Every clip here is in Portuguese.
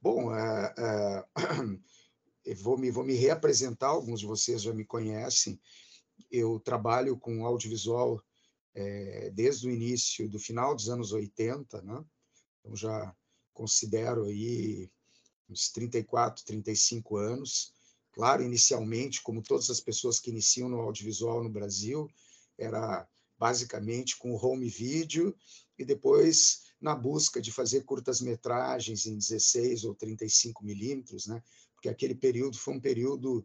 Bom, eu vou me reapresentar, alguns de vocês já me conhecem. Eu trabalho com audiovisual desde o início, do final dos anos 80, né? Então já considero aí uns 34, 35 anos. Claro, inicialmente, como todas as pessoas que iniciam no audiovisual no Brasil, era basicamente com o home video e depois na busca de fazer curtas-metragens em 16 ou 35 milímetros, né? Porque aquele período foi um período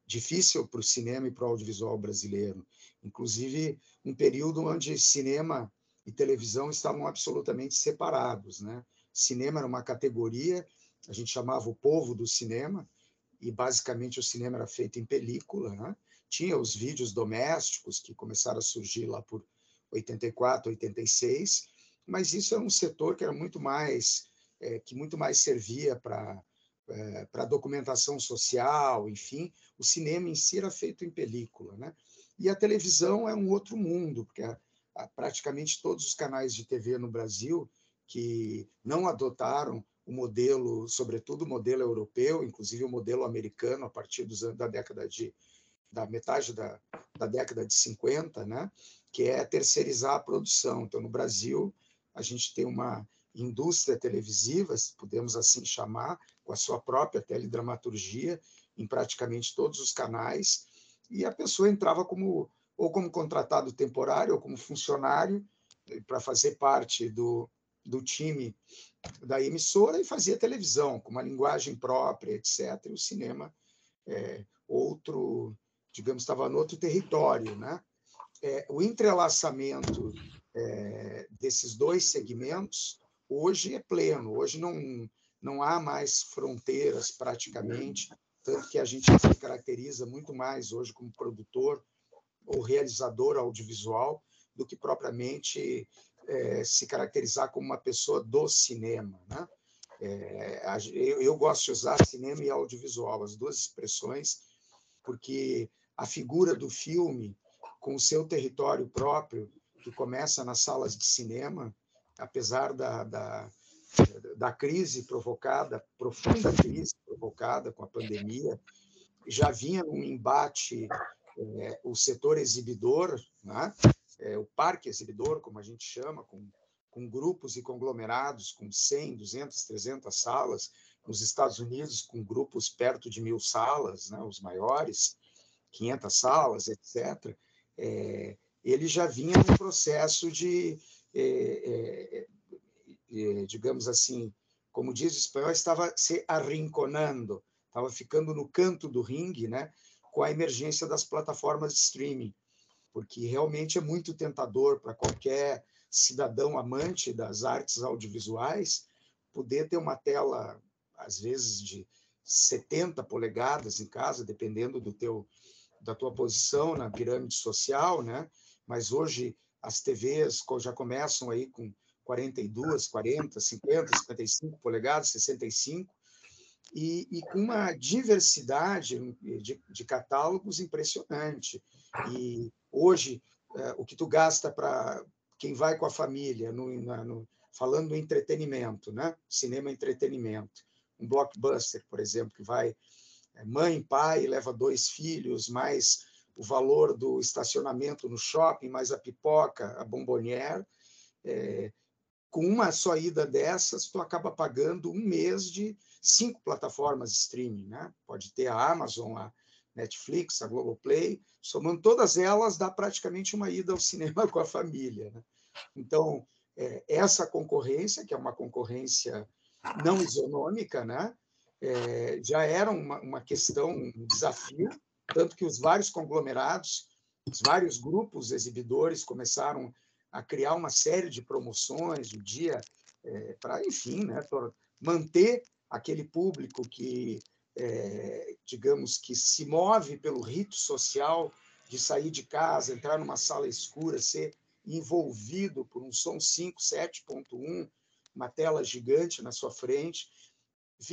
difícil para o cinema e para o audiovisual brasileiro. Inclusive, um período onde cinema e televisão estavam absolutamente separados, né? Cinema era uma categoria, a gente chamava o povo do cinema, e basicamente o cinema era feito em película, né? Tinha os vídeos domésticos que começaram a surgir lá por 84, 86, mas isso era um setor que era muito mais que muito mais servia para documentação social, enfim, o cinema em si era feito em película, né? E a televisão é um outro mundo, porque praticamente todos os canais de TV no Brasil que não adotaram o modelo, sobretudo o modelo europeu, inclusive o modelo americano, a partir da metade da década de 50, né? Que é terceirizar a produção. Então, no Brasil, a gente tem uma indústria televisiva, podemos assim chamar, com a sua própria teledramaturgia, em praticamente todos os canais, e a pessoa entrava como contratado temporário ou como funcionário para fazer parte do time da emissora e fazia televisão, com uma linguagem própria, etc. E o cinema, digamos, estava no outro território, né? O entrelaçamento desses dois segmentos hoje é pleno, hoje não há mais fronteiras praticamente, tanto que a gente se caracteriza muito mais hoje como produtor ou realizador audiovisual do que propriamente se caracterizar como uma pessoa do cinema, né? Eu gosto de usar cinema e audiovisual, as duas expressões, porque a figura do filme, com o seu território próprio, que começa nas salas de cinema, apesar da crise provocada, profunda crise provocada com a pandemia, já vinha num embate o setor exibidor, né? O parque exibidor, como a gente chama, com grupos e conglomerados com 100, 200, 300 salas, nos Estados Unidos com grupos perto de 1.000 salas, né? Os maiores, 500 salas, etc., ele já vinha num processo de, digamos assim, como diz o espanhol, estava se arrinconando, estava ficando no canto do ringue, né, com a emergência das plataformas de streaming, porque realmente é muito tentador para qualquer cidadão amante das artes audiovisuais poder ter uma tela, às vezes, de 70 polegadas em casa, dependendo da tua posição na pirâmide social, né? Mas hoje as TVs já começam aí com 42, 40, 50, 55 polegadas, 65, e com uma diversidade de catálogos impressionante. E hoje, o que tu gasta para quem vai com a família, falando do entretenimento, né? Cinema entretenimento. Um blockbuster, por exemplo, que vai mãe, pai, leva 2 filhos, mais o valor do estacionamento no shopping, mais a pipoca, a bombonière, com uma só ida dessas, tu acaba pagando um mês de 5 plataformas de streaming, né? Pode ter a Amazon, a Netflix, a Globoplay, somando todas elas, dá praticamente uma ida ao cinema com a família, né? Então, essa concorrência, que é uma concorrência não isonômica, né? Já era uma questão, um desafio, tanto que os vários conglomerados, os vários grupos exibidores começaram a criar uma série de promoções o dia para, enfim, né, manter aquele público que, digamos, que se move pelo rito social de sair de casa, entrar numa sala escura, ser envolvido por um som 5, 7.1, uma tela gigante na sua frente,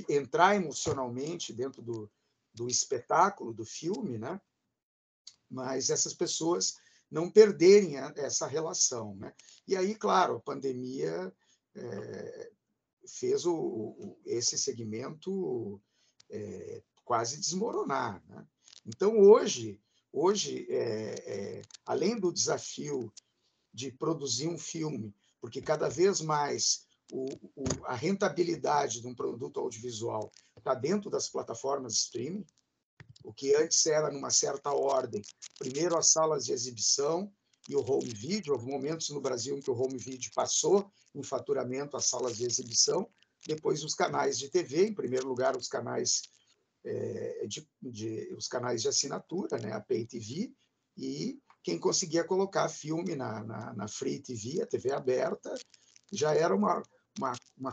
entrar emocionalmente dentro do espetáculo, do filme, né? Mas essas pessoas não perderem essa relação, né? E aí, claro, a pandemia fez esse segmento quase desmoronar, né? Então, hoje além do desafio de produzir um filme, porque cada vez mais a rentabilidade de um produto audiovisual está dentro das plataformas de streaming, o que antes era numa certa ordem. Primeiro as salas de exibição e o home video. Houve momentos no Brasil em que o home video passou em faturamento às salas de exibição, depois os canais de TV, em primeiro lugar os canais os canais de assinatura, né, a Pay TV, e quem conseguia colocar filme na Free TV, a TV aberta, já era uma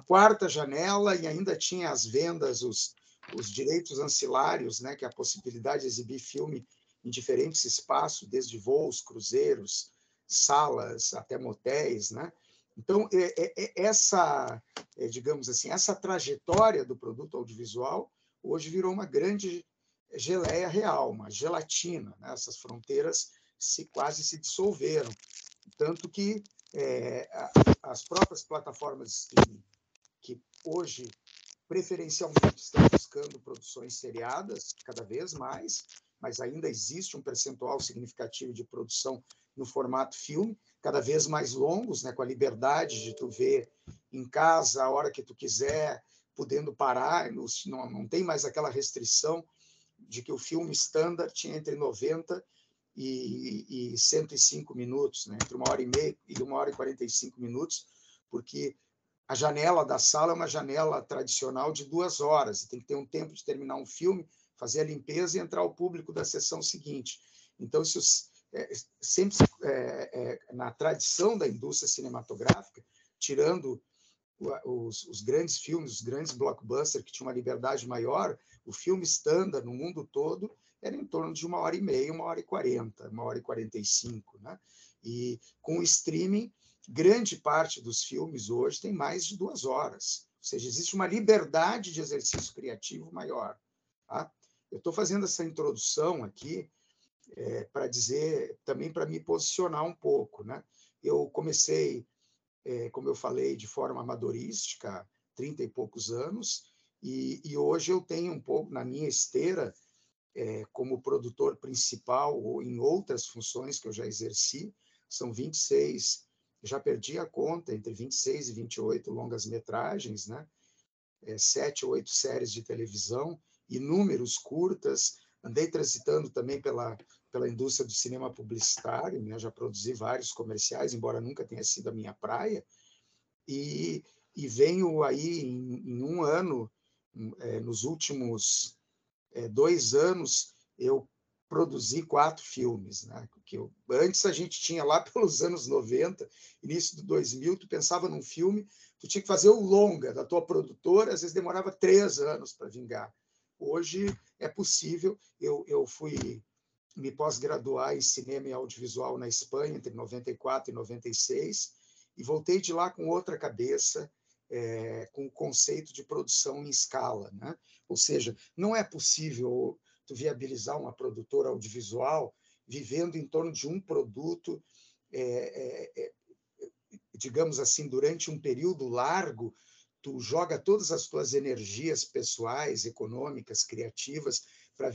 quarta janela, e ainda tinha as vendas, os direitos ancilários, né, que é a possibilidade de exibir filme em diferentes espaços, desde voos, cruzeiros, salas, até motéis, né? Então, digamos assim, essa trajetória do produto audiovisual hoje virou uma grande geleia real, uma gelatina, né? Essas fronteiras quase se dissolveram, tanto que as próprias plataformas de streaming, que hoje preferencialmente estão buscando produções seriadas cada vez mais, mas ainda existe um percentual significativo de produção no formato filme, cada vez mais longos, né, com a liberdade de tu ver em casa a hora que tu quiser, podendo parar, não tem mais aquela restrição de que o filme standard tinha entre 90 e 105 minutos, né, entre 1h30 e 1h45 minutos, porque a janela da sala é uma janela tradicional de 2 horas. Tem que ter um tempo de terminar um filme, fazer a limpeza e entrar o público da sessão seguinte. Então, sempre na tradição da indústria cinematográfica, tirando os grandes filmes, os grandes blockbusters que tinham uma liberdade maior, o filme standard no mundo todo era em torno de 1h30, 1h40, 1h45, né? E com o streaming, grande parte dos filmes hoje tem mais de 2 horas. Ou seja, existe uma liberdade de exercício criativo maior. Tá? Eu estou fazendo essa introdução aqui para dizer, também para me posicionar um pouco, né? Eu comecei, como eu falei, de forma amadorística, 30 e poucos anos, e hoje eu tenho um pouco na minha esteira, como produtor principal ou em outras funções que eu já exerci, são 26, já perdi a conta, entre 26 e 28 longas-metragens, né? 7 ou 8 séries de televisão, inúmeros curtas, andei transitando também pela indústria do cinema publicitário, né? Já produzi vários comerciais, embora nunca tenha sido a minha praia, e venho aí em um ano, nos últimos 2 anos, eu produzi 4 filmes, né? Antes a gente tinha, lá pelos anos 90, início de 2000, tu pensava num filme, tu tinha que fazer o longa da tua produtora, às vezes demorava 3 anos para vingar. Hoje é possível. Eu fui me pós-graduar em cinema e audiovisual na Espanha entre 94 e 96, e voltei de lá com outra cabeça, com o conceito de produção em escala, né? Ou seja, não é possível tu viabilizar uma produtora audiovisual vivendo em torno de um produto, digamos assim, durante um período largo. Tu joga todas as tuas energias pessoais, econômicas, criativas para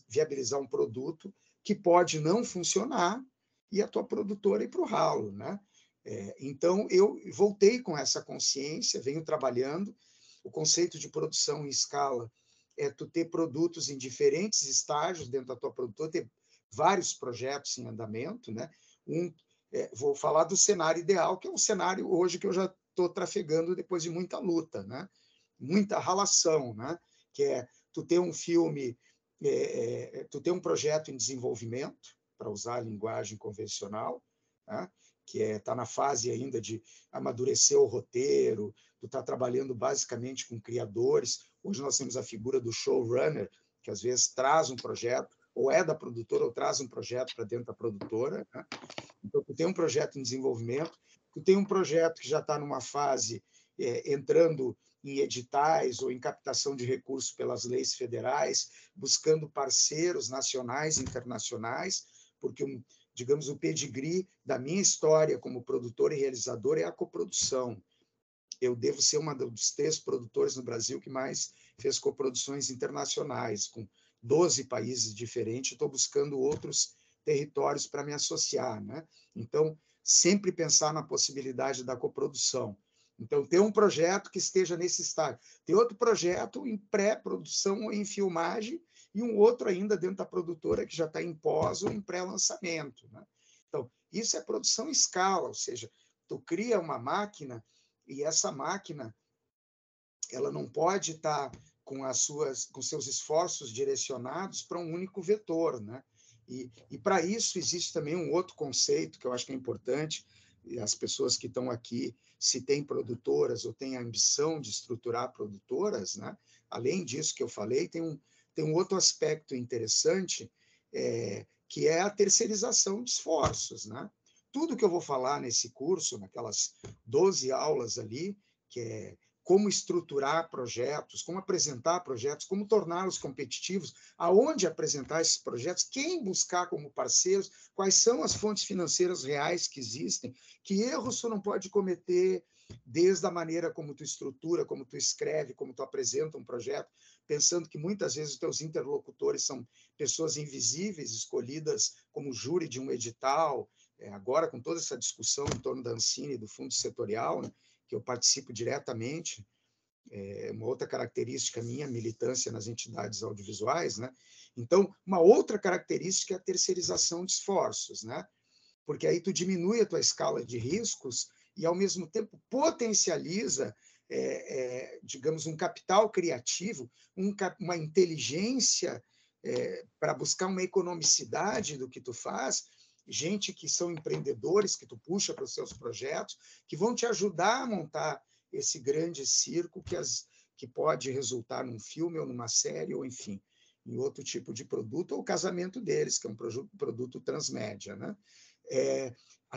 viabilizar um produto que pode não funcionar e a tua produtora ir para o ralo, né? Então, eu voltei com essa consciência, venho trabalhando. O conceito de produção em escala é tu ter produtos em diferentes estágios dentro da tua produtora, ter vários projetos em andamento, né? Vou falar do cenário ideal, que é um cenário hoje que eu já estou trafegando depois de muita luta, né? Muita ralação, né? Que é tu ter um filme, tu ter um projeto em desenvolvimento, para usar a linguagem convencional, né? Que está na fase ainda de amadurecer o roteiro, tu está trabalhando basicamente com criadores. Hoje nós temos a figura do showrunner, que às vezes traz um projeto, ou é da produtora, ou traz um projeto para dentro da produtora, né? Então, tu tem um projeto em desenvolvimento, tu tem um projeto que já está numa fase entrando em editais ou em captação de recursos pelas leis federais, buscando parceiros nacionais e internacionais, porque, digamos, o pedigree da minha história como produtor e realizador é a coprodução. eu devo ser uma dos 3 produtores no Brasil que mais fez coproduções internacionais, com 12 países diferentes. Estou buscando outros territórios para me associar, né? Então, sempre pensar na possibilidade da coprodução. Então, ter um projeto que esteja nesse estágio. Ter outro projeto em pré-produção ou em filmagem, e um outro ainda dentro da produtora que já está em pós ou em pré-lançamento, né? Então, isso é produção em escala, ou seja, tu cria uma máquina e essa máquina ela não pode estar com seus esforços direcionados para um único vetor, né? E para isso existe também um outro conceito que eu acho que é importante, e as pessoas que estão aqui, se têm produtoras ou têm a ambição de estruturar produtoras, né? Além disso que eu falei, tem um outro aspecto interessante, que é a terceirização de esforços, né? Tudo que eu vou falar nesse curso, naquelas 12 aulas ali, que é como estruturar projetos, como apresentar projetos, como torná-los competitivos, aonde apresentar esses projetos, quem buscar como parceiros, quais são as fontes financeiras reais que existem, que erros tu não pode cometer desde a maneira como tu estrutura, como tu escreve, como tu apresenta um projeto, pensando que muitas vezes os teus interlocutores são pessoas invisíveis, escolhidas como júri de um edital, agora com toda essa discussão em torno da Ancine e do fundo setorial, né, que eu participo diretamente, uma outra característica minha, militância nas entidades audiovisuais, né? Então, uma outra característica é a terceirização de esforços, né? Porque aí tu diminui a tua escala de riscos e, ao mesmo tempo, potencializa, digamos, um capital criativo, uma inteligência para buscar uma economicidade do que tu faz, gente que são empreendedores, que tu puxa para os seus projetos, que vão te ajudar a montar esse grande circo que pode resultar num filme ou numa série, ou, enfim, em outro tipo de produto, ou o casamento deles, que é um produto transmédia, né?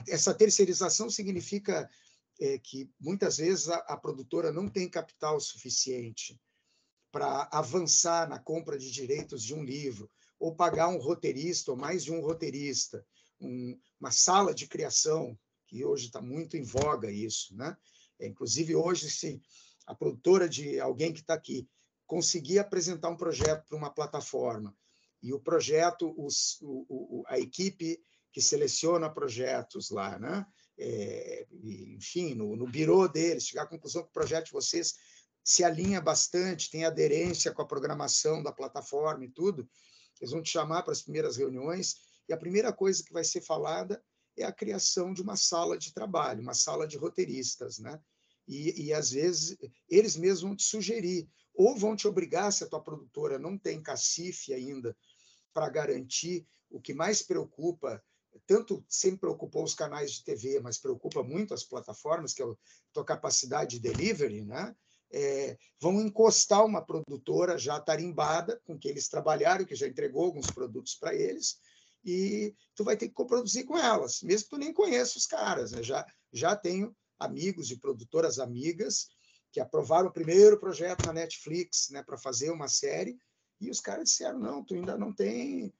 Essa terceirização significa que, muitas vezes, a produtora não tem capital suficiente para avançar na compra de direitos de um livro, ou pagar um roteirista, ou mais de um roteirista, uma sala de criação, que hoje está muito em voga isso, né? Inclusive, hoje, se a produtora de alguém que está aqui conseguir apresentar um projeto para uma plataforma, e o projeto, a equipe que seleciona projetos lá, né? Enfim, no birô deles, chegar à conclusão que o projeto de vocês se alinha bastante, tem aderência com a programação da plataforma e tudo, eles vão te chamar para as primeiras reuniões, e a primeira coisa que vai ser falada é a criação de uma sala de trabalho, uma sala de roteiristas, né? E às vezes, eles mesmos vão te sugerir, ou vão te obrigar, se a tua produtora não tem cacife ainda, para garantir. O que mais preocupa, tanto sempre preocupou os canais de TV, mas preocupa muito as plataformas, que é a tua capacidade de delivery, né? Vão encostar uma produtora já tarimbada, com que eles trabalharam, que já entregou alguns produtos para eles, e tu vai ter que coproduzir com elas, mesmo que tu nem conheça os caras, né? Já tenho amigos de produtoras amigas que aprovaram o primeiro projeto na Netflix, né, para fazer uma série, e os caras disseram, não, tu ainda não tem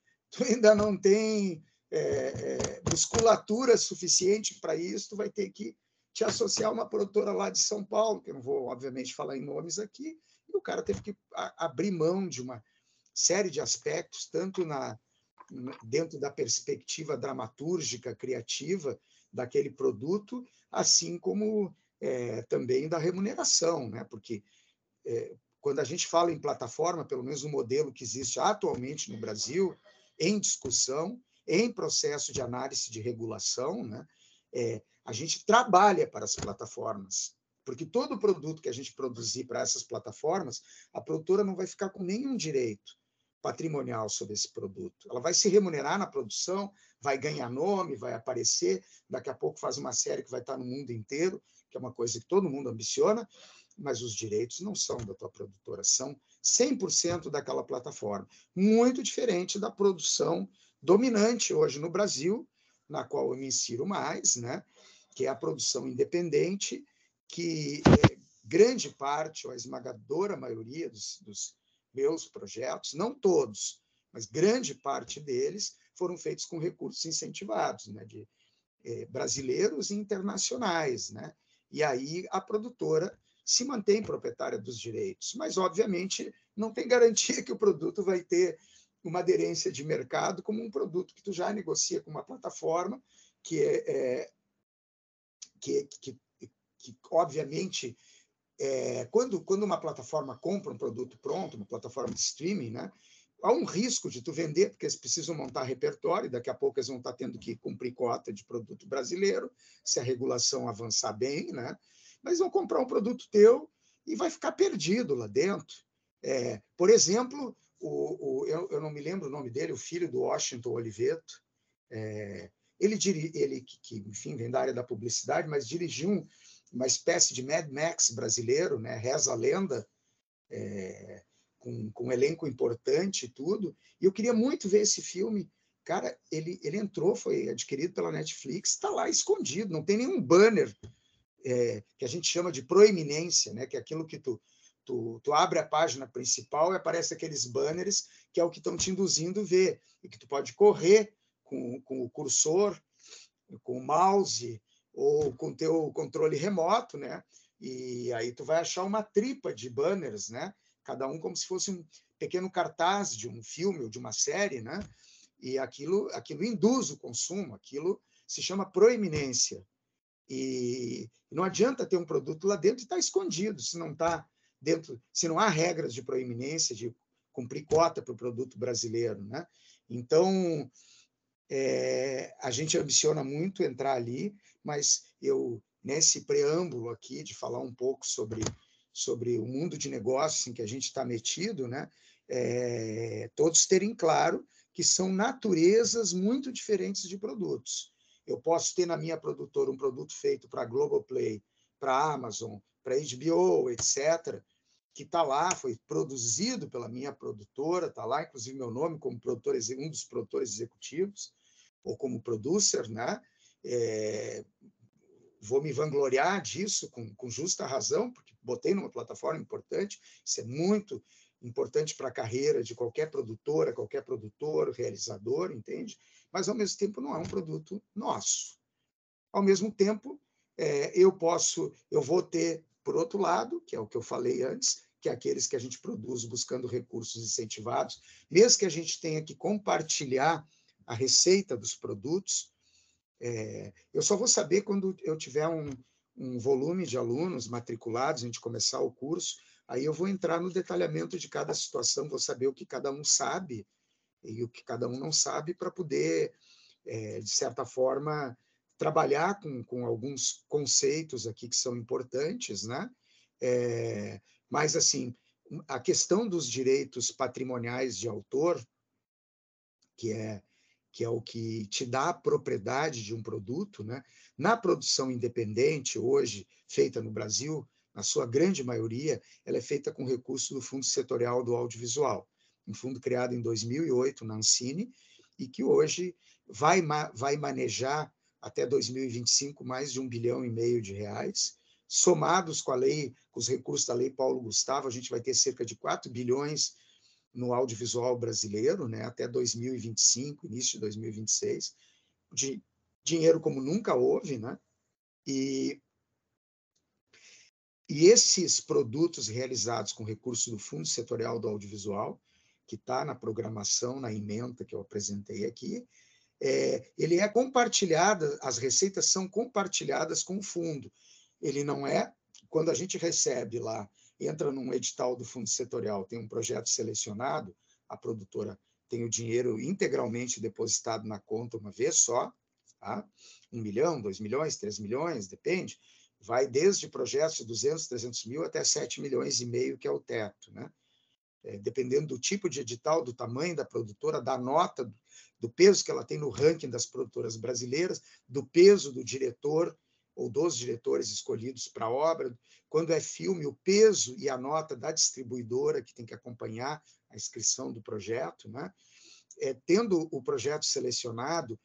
musculatura suficiente para isso, tu vai ter que te associar a uma produtora lá de São Paulo, que eu não vou, obviamente, falar em nomes aqui, e o cara teve que abrir mão de uma série de aspectos, tanto dentro da perspectiva dramatúrgica, criativa daquele produto, assim como também da remuneração, né? Porque quando a gente fala em plataforma, pelo menos o modelo que existe atualmente no Brasil, em discussão, em processo de análise de regulação, né? A gente trabalha para as plataformas, porque todo produto que a gente produzir para essas plataformas, a produtora não vai ficar com nenhum direito patrimonial sobre esse produto. Ela vai se remunerar na produção, vai ganhar nome, vai aparecer, daqui a pouco faz uma série que vai estar no mundo inteiro, que é uma coisa que todo mundo ambiciona, mas os direitos não são da tua produtora, são 100% daquela plataforma. Muito diferente da produção dominante hoje no Brasil, na qual eu me insiro mais, né? Que é a produção independente, que grande parte, ou a esmagadora maioria dos meus projetos, não todos, mas grande parte deles, foram feitos com recursos incentivados, né? De brasileiros e internacionais, né? E aí a produtora se mantém proprietária dos direitos, mas, obviamente, não tem garantia que o produto vai ter uma aderência de mercado como um produto que tu já negocia com uma plataforma que obviamente, quando uma plataforma compra um produto pronto, uma plataforma de streaming, né, há um risco de tu vender, porque eles precisam montar repertório, daqui a pouco eles vão estar tendo que cumprir cota de produto brasileiro, se a regulação avançar bem, né? Mas vão comprar um produto teu e vai ficar perdido lá dentro. Por exemplo, eu não me lembro o nome dele, o filho do Washington Oliveto, ele que, enfim, vem da área da publicidade, mas dirigiu uma espécie de Mad Max brasileiro, né? Reza a lenda, com um elenco importante e tudo. E eu queria muito ver esse filme. Cara, ele entrou, foi adquirido pela Netflix, está lá escondido, não tem nenhum banner que a gente chama de proeminência, né? Que é aquilo que tu abre a página principal e aparece aqueles banners que é o que estão te induzindo a ver, e que tu pode correr com o cursor, com o mouse ou com o teu controle remoto, né? E aí tu vai achar uma tripa de banners, né? Cada um como se fosse um pequeno cartaz de um filme ou de uma série, né? E aquilo induz o consumo, aquilo se chama proeminência. E não adianta ter um produto lá dentro e estar escondido, se não está dentro, se não há regras de proeminência, de cumprir cota para o produto brasileiro, né? Então, a gente ambiciona muito entrar ali, mas eu, nesse preâmbulo aqui, de falar um pouco sobre o mundo de negócios em que a gente está metido, né? Todos terem claro que são naturezas muito diferentes de produtos. Eu posso ter na minha produtora um produto feito para a Globoplay, para a Amazon, para a HBO, etc., que está lá, foi produzido pela minha produtora, está lá, inclusive, meu nome como produtor, um dos produtores executivos, ou como producer, né? Vou me vangloriar disso com justa razão, porque botei numa plataforma importante, isso é muito importante para a carreira de qualquer produtora, qualquer produtor, realizador, entende? Mas, ao mesmo tempo, não é um produto nosso. Ao mesmo tempo, eu vou ter, por outro lado, que é o que eu falei antes, que é aqueles que a gente produz buscando recursos incentivados, mesmo que a gente tenha que compartilhar a receita dos produtos, eu só vou saber quando eu tiver um volume de alunos matriculados, a gente começar o curso, aí eu vou entrar no detalhamento de cada situação, vou saber o que cada um sabe e o que cada um não sabe para poder, de certa forma, trabalhar com alguns conceitos aqui que são importantes, né? Mas, assim, a questão dos direitos patrimoniais de autor, que é o que te dá a propriedade de um produto, né? Na produção independente, hoje, feita no Brasil, na sua grande maioria, ela é feita com recurso do Fundo Setorial do Audiovisual, um fundo criado em 2008 na Ancine, e que hoje vai manejar até 2025 mais de 1,5 bilhão de reais, somados com a lei, com os recursos da Lei Paulo Gustavo, a gente vai ter cerca de 4 bilhões no audiovisual brasileiro, né, até 2025, início de 2026, de dinheiro como nunca houve, né? E esses produtos realizados com recurso do Fundo Setorial do Audiovisual, que está na programação, na ementa que eu apresentei aqui, ele é compartilhado, as receitas são compartilhadas com o fundo. Ele não é, quando a gente recebe lá, entra num edital do Fundo Setorial, tem um projeto selecionado, a produtora tem o dinheiro integralmente depositado na conta uma vez só, tá? 1 milhão, 2 milhões, 3 milhões, depende. Vai desde projetos de 200, 300 mil até 7,5 milhões, que é o teto, né? Dependendo do tipo de edital, do tamanho da produtora, da nota, do peso que ela tem no ranking das produtoras brasileiras, do peso do diretor ou dos diretores escolhidos para a obra. Quando é filme, o peso e a nota da distribuidora, que tem que acompanhar a inscrição do projeto, né? Tendo o projeto selecionado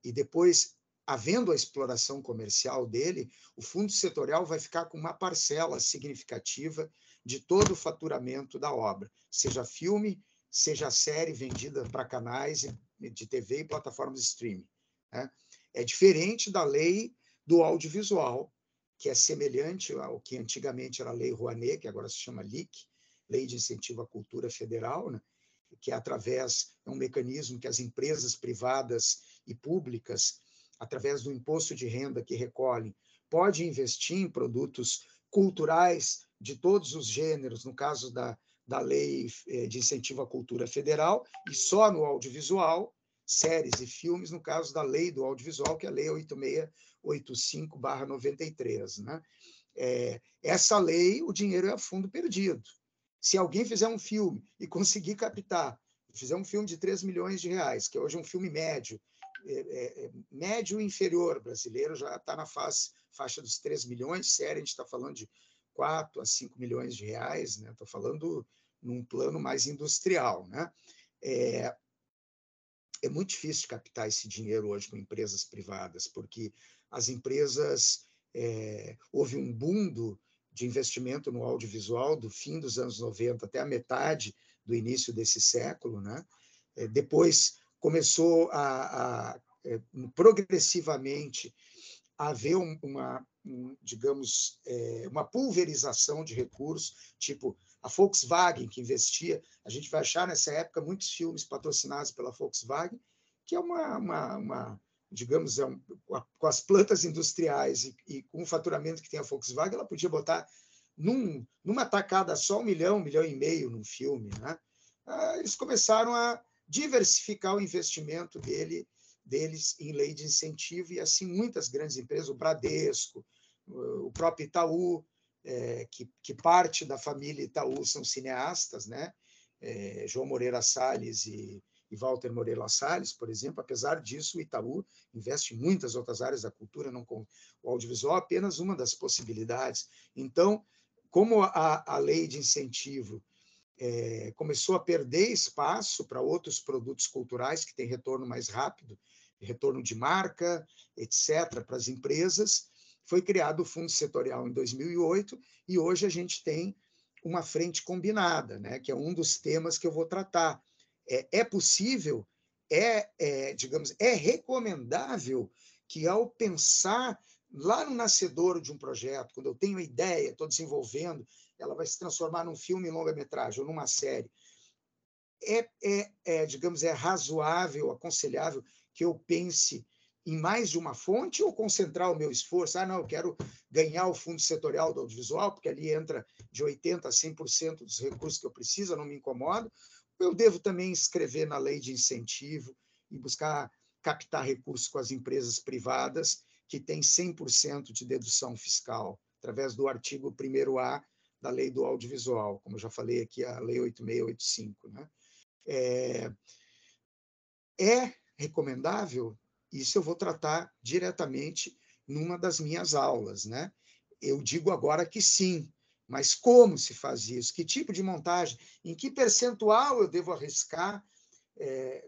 e depois havendo a exploração comercial dele, o fundo setorial vai ficar com uma parcela significativa de todo o faturamento da obra, seja filme, seja série vendida para canais de TV e plataformas de streaming, né? É diferente da lei do audiovisual, que é semelhante ao que antigamente era a Lei Rouanet, que agora se chama LIC, Lei de Incentivo à Cultura Federal, né? Que é um mecanismo que as empresas privadas e públicas, através do imposto de renda que recolhem, podem investir em produtos culturais de todos os gêneros, no caso da Lei de Incentivo à Cultura Federal, e só no audiovisual, séries e filmes, no caso da Lei do Audiovisual, que é a Lei 8685/93. Né? Essa lei, o dinheiro é a fundo perdido. Se alguém fizer um filme e conseguir captar, fizer um filme de 3 milhões de reais, que hoje é um filme médio, médio inferior brasileiro, já está na faixa dos 3 milhões, sério, a gente está falando de 4 a 5 milhões de reais, né? Estou falando num plano mais industrial. Né? É muito difícil de captar esse dinheiro hoje com empresas privadas, porque as empresas... houve um boom de investimento no audiovisual do fim dos anos 90 até a metade do início desse século. Né? Depois começou progressivamente a haver digamos, uma pulverização de recursos, tipo a Volkswagen, que investia. A gente vai achar nessa época muitos filmes patrocinados pela Volkswagen, que é digamos, com as plantas industriais e com o faturamento que tem a Volkswagen, ela podia botar numa tacada só 1 milhão, 1,5 milhão num filme. Né? Eles começaram a diversificar o investimento deles em lei de incentivo, e assim muitas grandes empresas, o Bradesco, o próprio Itaú, que parte da família Itaú são cineastas, né? João Moreira Salles e Walter Moreira Salles, por exemplo. Apesar disso, o Itaú investe em muitas outras áreas da cultura, o audiovisual é apenas uma das possibilidades. Então, como a lei de incentivo começou a perder espaço para outros produtos culturais que têm retorno mais rápido, retorno de marca, etc., para as empresas, foi criado o Fundo Setorial em 2008, e hoje a gente tem uma frente combinada, né, que é um dos temas que eu vou tratar. É possível, digamos, é recomendável que, ao pensar lá no nascedouro de um projeto, quando eu tenho a ideia, estou desenvolvendo, ela vai se transformar num filme em longa-metragem ou numa série, digamos, é razoável, aconselhável que eu pense em mais de uma fonte, ou concentrar o meu esforço? Não, eu quero ganhar o fundo setorial do audiovisual, porque ali entra de 80% a 100% dos recursos que eu preciso, eu não me incomodo. Eu devo também escrever na lei de incentivo e buscar captar recursos com as empresas privadas, que têm 100% de dedução fiscal, através do artigo 1º-A da lei do audiovisual, como eu já falei aqui, a lei 8685. Né? É recomendável? Isso eu vou tratar diretamente numa das minhas aulas. Né? Eu digo agora que sim, mas como se faz isso? Que tipo de montagem? Em que percentual eu devo arriscar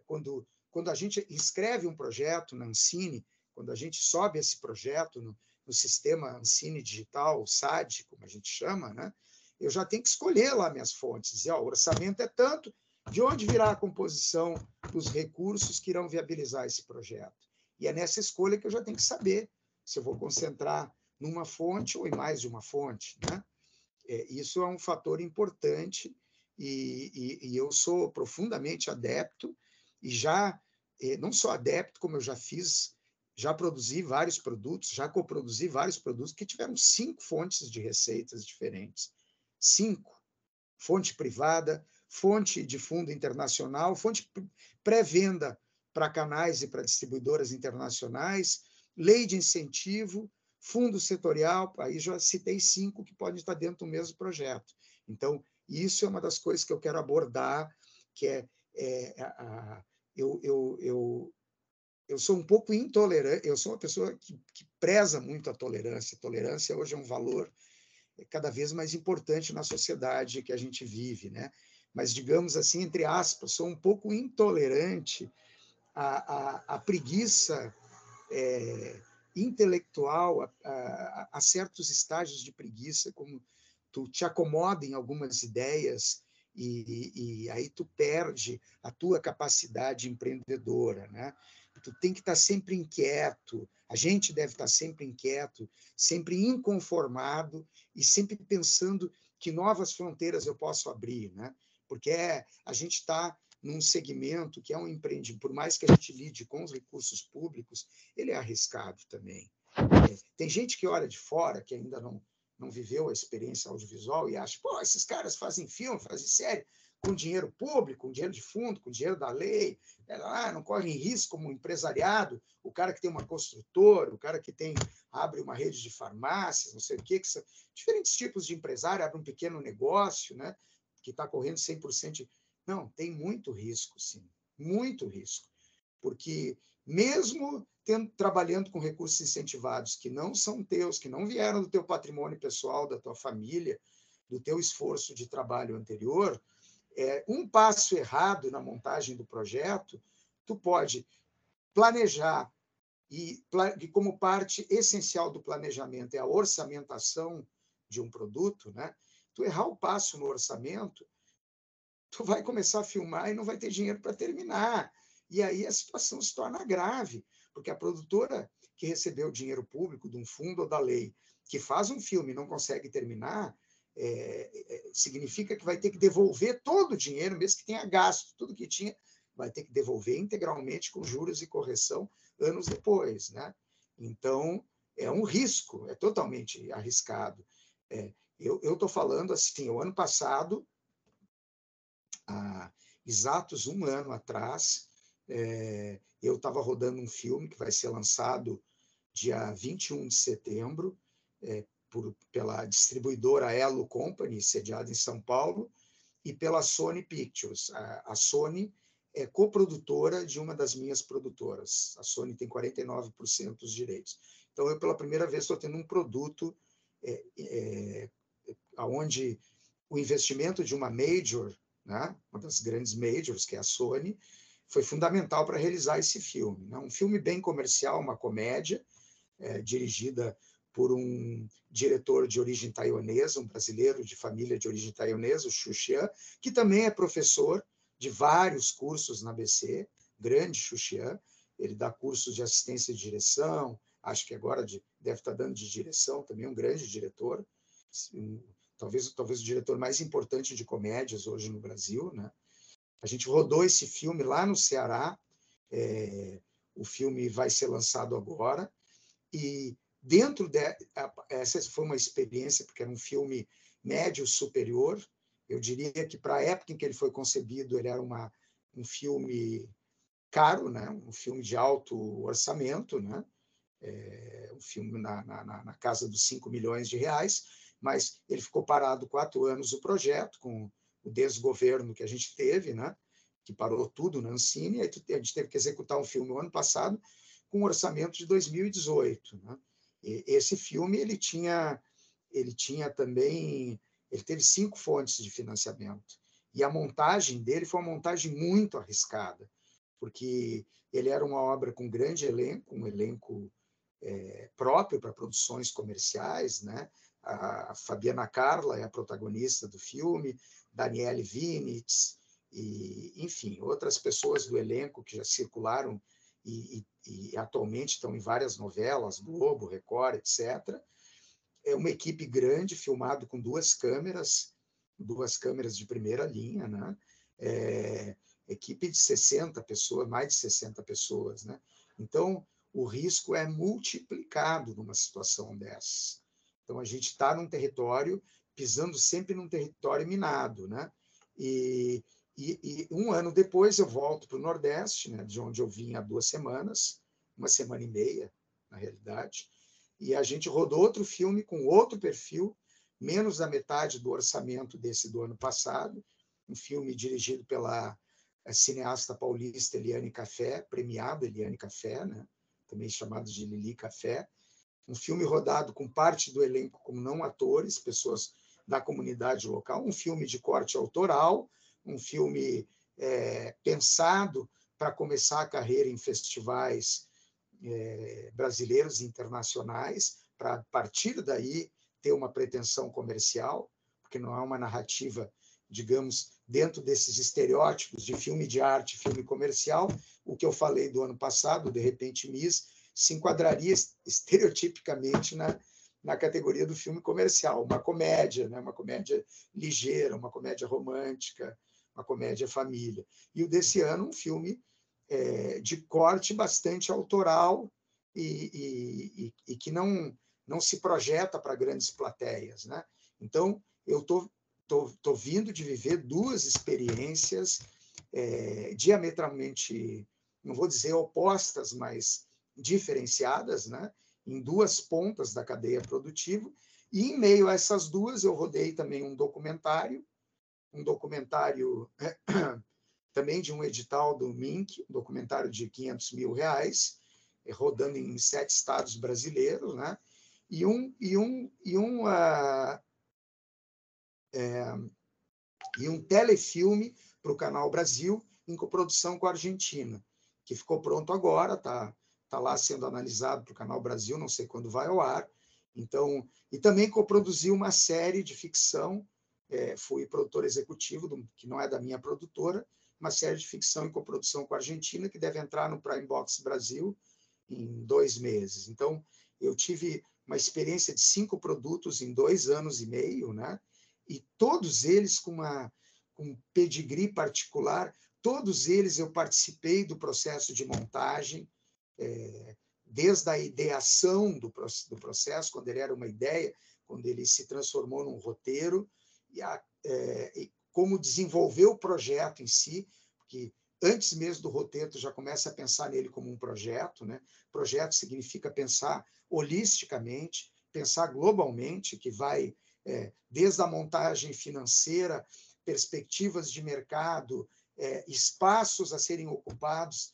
quando a gente escreve um projeto na Ancine, quando a gente sobe esse projeto no sistema Ancine Digital, o SAD, como a gente chama, né? Eu já tenho que escolher lá minhas fontes, dizer, o orçamento é tanto, de onde virá a composição dos recursos que irão viabilizar esse projeto. E é nessa escolha que eu já tenho que saber se eu vou concentrar numa fonte ou em mais de uma fonte. Né? Isso é um fator importante, e eu sou profundamente adepto, e já, não só adepto, como eu já produzi vários produtos, já coproduzi vários produtos que tiveram 5 fontes de receitas diferentes. 5. Fonte privada, fonte de fundo internacional, fonte pré-venda para canais e para distribuidoras internacionais, lei de incentivo, fundo setorial, aí já citei 5 que podem estar dentro do mesmo projeto. Então, isso é uma das coisas que eu quero abordar, que eu sou um pouco intolerante, eu sou uma pessoa que preza muito a tolerância. Tolerância hoje é um valor cada vez mais importante na sociedade que a gente vive, né? Mas, digamos assim, entre aspas, sou um pouco intolerante à preguiça intelectual, a certos estágios de preguiça, como tu te acomoda em algumas ideias e aí tu perde a tua capacidade empreendedora, né? tu tem que estar sempre inquieto, a gente deve estar sempre inquieto, sempre inconformado e sempre pensando que novas fronteiras eu posso abrir, né? Porque a gente está num segmento que é um empreendimento, por mais que a gente lide com os recursos públicos, ele é arriscado também. Tem gente que olha de fora, que ainda não viveu a experiência audiovisual e acha, pô, esses caras fazem filme, fazem série, com dinheiro público, com dinheiro de fundo, com dinheiro da lei, não correm risco como empresariado, o cara que tem uma construtora, o cara que abre uma rede de farmácias, não sei o quê, que são diferentes tipos de empresário, abre um pequeno negócio, né, que está correndo 100% de... Não, tem muito risco, sim, muito risco, porque mesmo trabalhando com recursos incentivados que não são teus, que não vieram do teu patrimônio pessoal, da tua família, do teu esforço de trabalho anterior, um passo errado na montagem do projeto, tu pode planejar, e como parte essencial do planejamento é a orçamentação de um produto, né? Tu errar o passo no orçamento, tu vai começar a filmar e não vai ter dinheiro para terminar. E aí a situação se torna grave, porque a produtora que recebeu dinheiro público de um fundo ou da lei, que faz um filme e não consegue terminar, significa que vai ter que devolver todo o dinheiro, mesmo que tenha gasto, tudo que tinha, vai ter que devolver integralmente com juros e correção anos depois, né? Então, é um risco, é totalmente arriscado. Eu estou falando assim, o ano passado, há exatos um ano atrás, eu estava rodando um filme que vai ser lançado dia 21 de setembro, pela distribuidora Elo Company, sediada em São Paulo, e pela Sony Pictures. A Sony é coprodutora de uma das minhas produtoras. A Sony tem 49% dos direitos. Então, eu, pela primeira vez, estou tendo um produto onde o investimento de uma major, né, uma das grandes majors, que é a Sony, foi fundamental para realizar esse filme. Né? Um filme bem comercial, uma comédia, dirigida por um diretor de origem taiwanesa, um brasileiro de família de origem taiwanesa, o Xu Xian, que também é professor de vários cursos na ABC, grande Xu Xian. Ele dá cursos de assistência de direção, acho que agora deve estar dando de direção também, um grande diretor, talvez o diretor mais importante de comédias hoje no Brasil, né? A gente rodou esse filme lá no Ceará, o filme vai ser lançado agora, e dentro essa foi uma experiência, porque era um filme médio superior, eu diria que para a época em que ele foi concebido, ele era um filme caro, né? Um filme de alto orçamento, né? Um filme na casa dos 5 milhões de reais, mas ele ficou parado 4 anos o projeto, com o desgoverno que a gente teve, né? Que parou tudo na Ancine, e a gente teve que executar um filme no ano passado com um orçamento de 2018. Né? E esse filme ele tinha também, ele teve 5 fontes de financiamento, e a montagem dele foi uma montagem muito arriscada, porque ele era uma obra com grande elenco, um elenco próprio para produções comerciais, né? A Fabiana Carla é a protagonista do filme, Daniele Vinitz, e, enfim, outras pessoas do elenco que já circularam e atualmente estão em várias novelas, Globo, Record, etc. É uma equipe grande, filmado com 2 câmeras de primeira linha, né? Equipe de 60 pessoas, mais de 60 pessoas, né? Então, o risco é multiplicado numa situação dessa. Então, a gente está num território, pisando sempre num território minado, né? E um ano depois eu volto para o Nordeste, né, de onde eu vim há 2 semanas, 1 semana e meia, na realidade, e a gente rodou outro filme com outro perfil, menos da metade do orçamento desse do ano passado, um filme dirigido pela cineasta paulista Eliane Café, premiada Eliane Café, né, também chamado de Lili Café, um filme rodado com parte do elenco como não atores, pessoas da comunidade local, um filme de corte autoral, um filme pensado para começar a carreira em festivais brasileiros e internacionais, para, a partir daí, ter uma pretensão comercial, porque não é uma narrativa digamos, dentro desses estereótipos de filme de arte, filme comercial, o que eu falei do ano passado, De Repente Miss, se enquadraria estereotipicamente na categoria do filme comercial, uma comédia, né? Uma comédia ligeira, uma comédia romântica, uma comédia família. E o desse ano, um filme de corte bastante autoral e que não se projeta para grandes plateias, né? Então, eu estou vindo de viver duas experiências diametralmente, não vou dizer opostas, mas diferenciadas, né? Em duas pontas da cadeia produtiva, e em meio a essas duas eu rodei também um documentário também de um edital do MINC, um documentário de R$500 mil, rodando em 7 estados brasileiros, né? E um telefilme para o Canal Brasil, em coprodução com a Argentina, que ficou pronto agora, está lá sendo analisado para o Canal Brasil, não sei quando vai ao ar. Então, e também coproduzi uma série de ficção, fui produtor executivo, que não é da minha produtora, uma série de ficção em coprodução com a Argentina, que deve entrar no Prime Box Brasil em 2 meses. Então, eu tive uma experiência de 5 produtos em 2 anos e meio, né? E todos eles com um pedigree particular, todos eles eu participei do processo de montagem, desde a ideação do processo, quando ele era uma ideia, quando ele se transformou num roteiro, e como desenvolver o projeto em si, porque antes mesmo do roteiro, tu já começa a pensar nele como um projeto, né? Projeto significa pensar holisticamente, pensar globalmente, que vai desde a montagem financeira, perspectivas de mercado, espaços a serem ocupados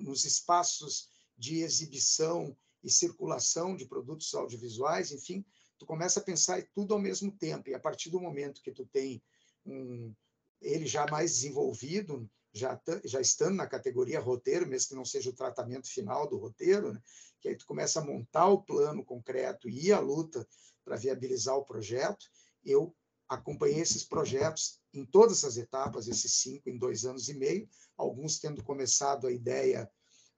nos espaços de exibição e circulação de produtos audiovisuais, enfim, tu começa a pensar tudo ao mesmo tempo, e a partir do momento que tu tem ele já mais desenvolvido, já estando na categoria roteiro, mesmo que não seja o tratamento final do roteiro, né? Que aí tu começa a montar o plano concreto e ir à luta para viabilizar o projeto. Eu acompanhei esses projetos em todas as etapas, esses 5 em 2 anos e meio, alguns tendo começado a ideia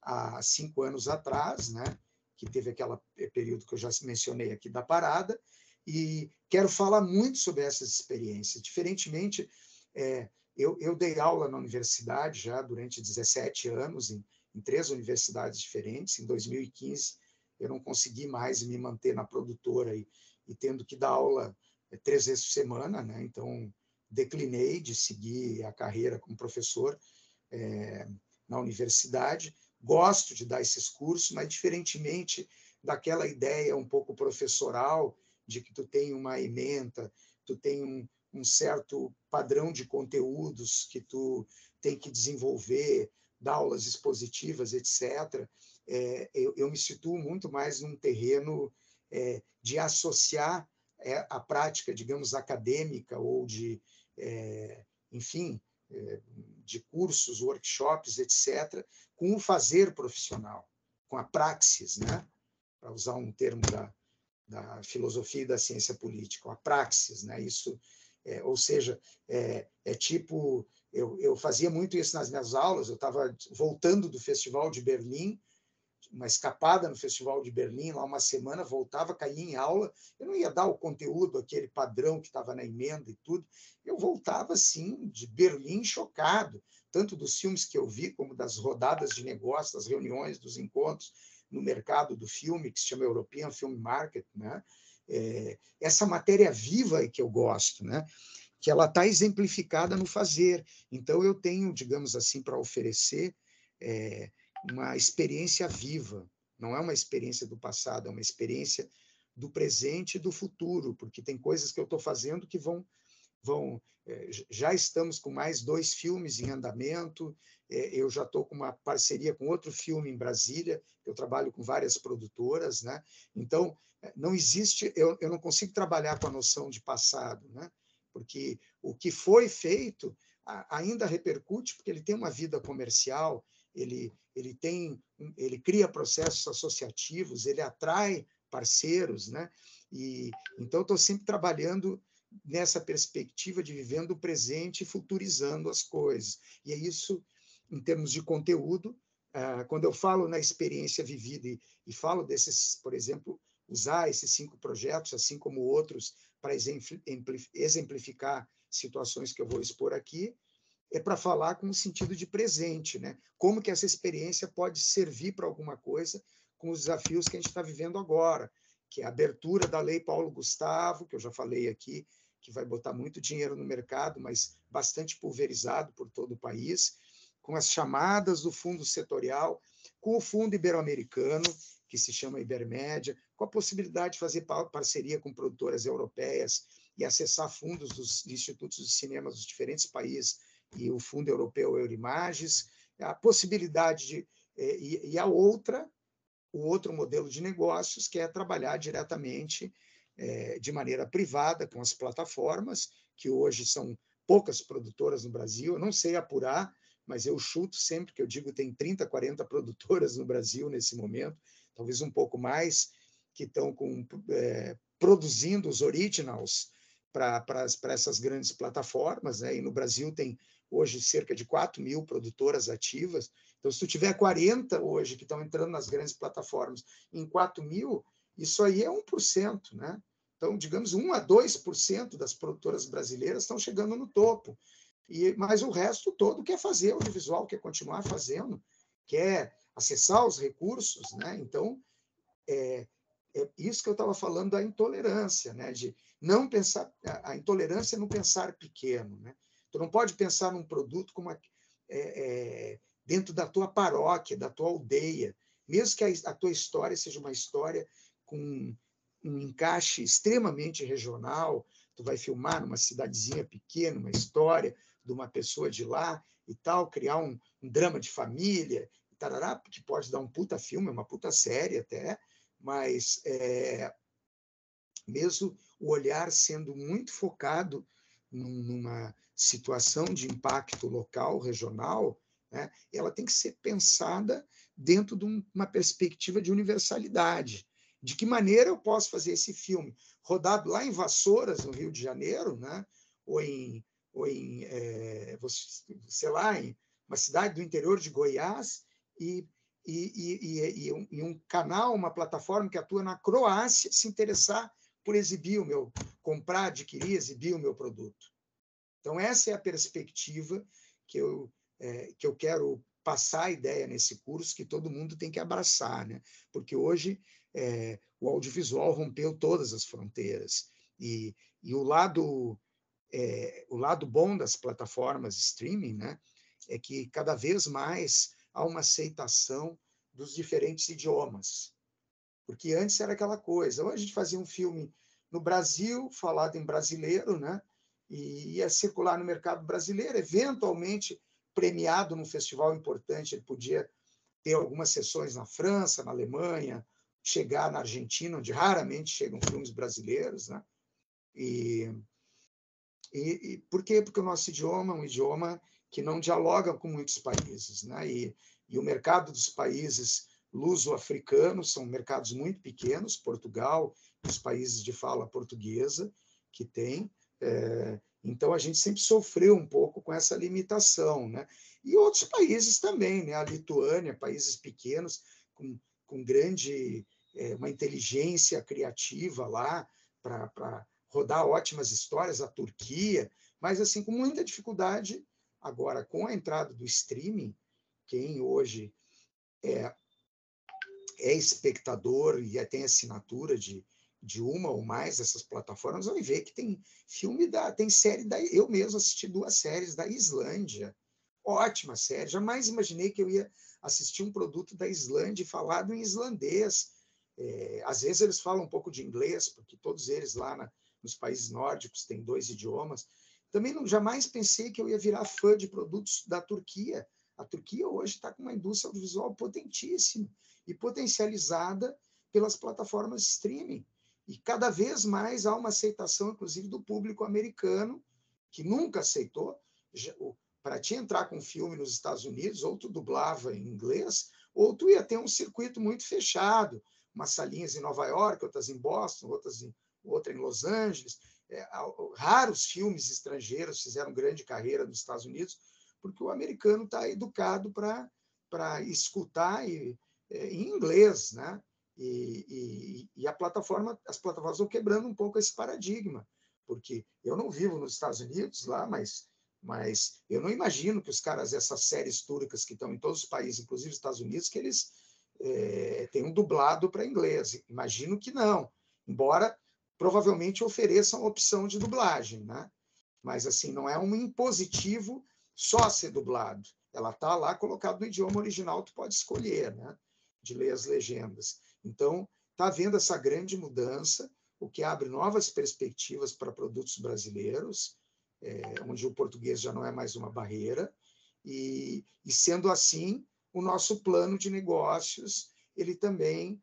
há 5 anos atrás, né? Que teve aquele período que eu já mencionei aqui da parada, e quero falar muito sobre essas experiências. Diferentemente, eu dei aula na universidade já durante 17 anos, em 3 universidades diferentes. Em 2015, eu não consegui mais me manter na produtora e tendo que dar aula 3 vezes por semana, né? Então, declinei de seguir a carreira como professor na universidade. Gosto de dar esses cursos, mas diferentemente daquela ideia um pouco professoral de que tu tem uma ementa, tu tem um certo padrão de conteúdos que tu tem que desenvolver, dar aulas expositivas, etc. Eu me situo muito mais num terreno de associar a prática, digamos, acadêmica ou enfim, de cursos, workshops, etc., com o fazer profissional, com a praxis, né? Para usar um termo da filosofia e da ciência política, a praxis, né? Isso, ou seja, tipo, eu fazia muito isso nas minhas aulas. Eu estava voltando do Festival de Berlim, uma escapada no Festival de Berlim, lá uma semana, voltava, caía em aula. Eu não ia dar o conteúdo, aquele padrão que estava na emenda e tudo. Eu voltava, assim, de Berlim chocado, tanto dos filmes que eu vi, como das rodadas de negócio, das reuniões, dos encontros no mercado do filme, que se chama European Film Market, né? Essa matéria viva que eu gosto, né? Que ela está exemplificada no fazer. Então, eu tenho, digamos assim, para oferecer uma experiência viva. Não é uma experiência do passado, é uma experiência do presente e do futuro, porque tem coisas que eu estou fazendo que já estamos com mais 2 filmes em andamento. Eu já estou com uma parceria com outro filme em Brasília. Eu trabalho com várias produtoras, né? Então, não existe, eu não consigo trabalhar com a noção de passado, né? Porque o que foi feito ainda repercute, porque ele tem uma vida comercial, ele cria processos associativos, ele atrai parceiros, né? E então estou sempre trabalhando nessa perspectiva de vivendo o presente e futurizando as coisas. E é isso, em termos de conteúdo, quando eu falo na experiência vivida e falo desses, por exemplo, usar esses 5 projetos, assim como outros, para exemplificar situações que eu vou expor aqui, é para falar com o sentido de presente, né? Como que essa experiência pode servir para alguma coisa com os desafios que a gente está vivendo agora, que é a abertura da Lei Paulo Gustavo, que eu já falei aqui, que vai botar muito dinheiro no mercado, mas bastante pulverizado por todo o país, com as chamadas do fundo setorial, com o fundo ibero-americano, que se chama Ibermédia, com a possibilidade de fazer parceria com produtoras europeias e acessar fundos dos institutos de cinema dos diferentes países e o Fundo Europeu Eurimages, a possibilidade de... E a outra, o outro modelo de negócios, que é trabalhar diretamente de maneira privada com as plataformas, que hoje são poucas produtoras no Brasil. Eu não sei apurar, mas eu chuto sempre que eu digo tem 30, 40 produtoras no Brasil nesse momento, talvez um pouco mais, que estão produzindo os originals para essas grandes plataformas, né? E no Brasil tem hoje cerca de 4.000 produtoras ativas. Então, se tu tiver 40 hoje que estão entrando nas grandes plataformas em 4.000, isso aí é 1%, né? Então, digamos, 1 a 2% das produtoras brasileiras estão chegando no topo. Mas o resto todo quer fazer audiovisual, quer continuar fazendo, quer acessar os recursos, né? Então, é isso que eu estava falando da intolerância, né? De não pensar, a intolerância é não pensar pequeno, né? Tu não pode pensar num produto como dentro da tua paróquia, da tua aldeia, mesmo que a tua história seja uma história com um encaixe extremamente regional, tu vai filmar numa cidadezinha pequena, uma história de uma pessoa de lá e tal, criar um drama de família, tarará, que pode dar um puta filme, uma puta série até, mas mesmo o olhar sendo muito focado numa situação de impacto local, regional, né, ela tem que ser pensada dentro de uma perspectiva de universalidade. De que maneira eu posso fazer esse filme? Rodado lá em Vassouras, no Rio de Janeiro, né, ou em sei lá, em uma cidade do interior de Goiás, e um canal, uma plataforma que atua na Croácia, se interessar por exibir o meu, comprar, adquirir, exibir o meu produto. Então, essa é a perspectiva que eu quero passar a ideia nesse curso, que todo mundo tem que abraçar, né? Porque hoje o audiovisual rompeu todas as fronteiras. E o lado bom das plataformas streaming, né, é que cada vez mais há uma aceitação dos diferentes idiomas. Porque antes era aquela coisa, ou a gente fazia um filme no Brasil, falado em brasileiro, né? E ia circular no mercado brasileiro, eventualmente premiado num festival importante, ele podia ter algumas sessões na França, na Alemanha, chegar na Argentina, onde raramente chegam filmes brasileiros, né? E por quê? Porque o nosso idioma é um idioma que não dialoga com muitos países, né? E o mercado dos países luso-africanos são mercados muito pequenos, Portugal, os países de fala portuguesa que tem. Então, a gente sempre sofreu um pouco com essa limitação, né? E outros países também, né? A Lituânia, países pequenos, com grande, uma inteligência criativa lá para rodar ótimas histórias, a Turquia, mas assim com muita dificuldade. Agora, com a entrada do streaming, quem hoje é espectador e tem assinatura de uma ou mais dessas plataformas, vai ver que tem filme tem série eu mesmo assisti 2 séries da Islândia, ótima série. Jamais imaginei que eu ia assistir um produto da Islândia falado em islandês. Às vezes eles falam um pouco de inglês, porque todos eles lá nos países nórdicos têm 2 idiomas. Também jamais pensei que eu ia virar fã de produtos da Turquia. A Turquia hoje está com uma indústria audiovisual potentíssima e potencializada pelas plataformas de streaming. E cada vez mais há uma aceitação, inclusive, do público americano, que nunca aceitou. Para te entrar com um filme nos Estados Unidos, ou tu dublava em inglês, ou tu ia ter um circuito muito fechado, umas salinhas em Nova York, outras em Boston, outras em outra em Los Angeles. Raros filmes estrangeiros fizeram grande carreira nos Estados Unidos, porque o americano está educado para escutar em inglês, né? E as plataformas estão quebrando um pouco esse paradigma, porque eu não vivo nos Estados Unidos lá, mas eu não imagino que os caras, essas séries turcas que estão em todos os países, inclusive os Estados Unidos, que eles tenham dublado para inglês. Imagino que não, embora provavelmente ofereçam opção de dublagem, né? Mas assim, não é um impositivo só ser dublado. Ela está lá colocada no idioma original, tu pode escolher, né? De ler as legendas. Então, está havendo essa grande mudança, o que abre novas perspectivas para produtos brasileiros, onde o português já não é mais uma barreira, e sendo assim, o nosso plano de negócios, ele também